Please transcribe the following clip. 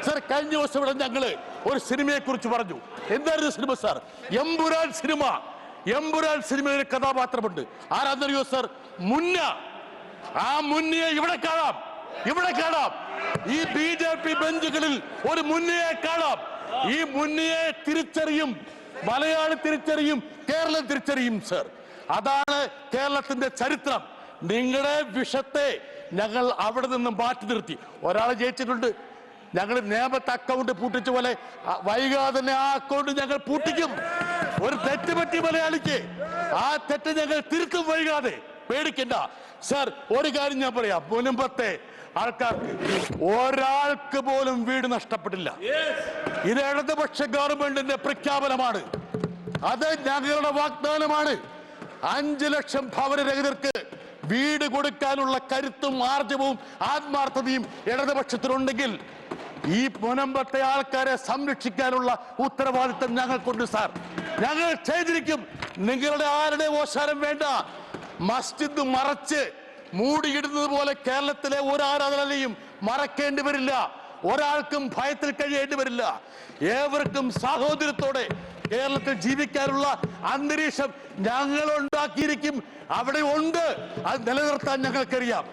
Sir കഴിഞ്ഞ ദിവസം ഇവിടെ ഞങ്ങള് ഒരു സിനിമയെ കുറിച്ച് പറഞ്ഞു. എന്തായിരുന്നു cinema sir? Empuraan cinema. Empuraan സിനിമയിൽ കഥാപാത്രമുണ്ട്. ആരാന്നറിയോ സാർ? മുന്ന. ആ മുന്നയെ ഇവിടെ കാണാം, ഇവിടെ കാണാം. ഈ BJP ബെഞ്ചുകളിൽ ഒരു മുന്നയെ കാണാം. ഈ മുന്നയെ തിരിച്ചറിയും മലയാളി, തിരിച്ചറിയും കേരളം, തിരിച്ചറിയും സാർ. അതാണ് കേരളത്തിന്റെ ചരിത്രം. നിങ്ങളുടെ വിഷത്തെ ഞങ്ങൾ അവിടെ നിന്ന് മാറ്റി നിർത്തി. ഒരാൾ ജയിച്ചിട്ടുണ്ട്, ഞങ്ങൾ നിയമത്തെ അക്കൗണ്ട് പൂട്ടിച്ച പോലെ വൈകാതെ തന്നെ ആ അക്കൗണ്ട് ഞങ്ങൾ പൂട്ടിക്കും. ഒരു തെറ്റ് പറ്റി മലയാളിക്ക്, ആ തെറ്റ് ഞങ്ങൾ തിരുത്തും വൈകാതെ. പേടിക്കണ്ട സാർ. ഒരു കാര്യം ഞാൻ പറയാം, മുൻപത്തെ ആൾക്കാർക്ക് ഒരാൾക്ക് പോലും വീട് നഷ്ടപ്പെട്ടില്ല. ഇത് ഇടതുപക്ഷ ഗവൺമെന്റിന്റെ പ്രഖ്യാപനമാണ്, അത് ഞങ്ങളുടെ വാഗ്ദാനമാണ്. 5 ലക്ഷം ഭവനരഹിതർക്ക് വീട് കൊടുക്കാനുള്ള കരുത്തും ആർജവും ആത്മാർത്ഥതയും ഇടതുപക്ഷത്തിനുണ്ടെങ്കിൽ ഈ മുനമ്പത്തെ ആൾക്കാരെ സംരക്ഷിക്കാനുള്ള ഉത്തരവാദിത്തം ഞങ്ങൾക്കുണ്ട് സാർ. ഞങ്ങൾ ചെയ്തിരിക്കും. നിങ്ങളുടെ ആരുടെ ഓശാരം വേണ്ട. മസ്ജിദ് മറച്ച് മൂടിയിടുന്നത് പോലെ കേരളത്തിലെ ഒരു ആരാധനയും മറക്കേണ്ടി വരില്ല. ഒരാൾക്കും ഭയത്തിൽ കഴിയേണ്ടി വരില്ല. ഏവർക്കും സാഹോദര്യത്തോടെ കേരളത്തിൽ ജീവിക്കാനുള്ള അന്തരീക്ഷം ഞങ്ങൾ ഉണ്ടാക്കിയിരിക്കും. അവിടെ ഉണ്ട്, അത് നിലനിർത്താൻ ഞങ്ങൾക്കറിയാം.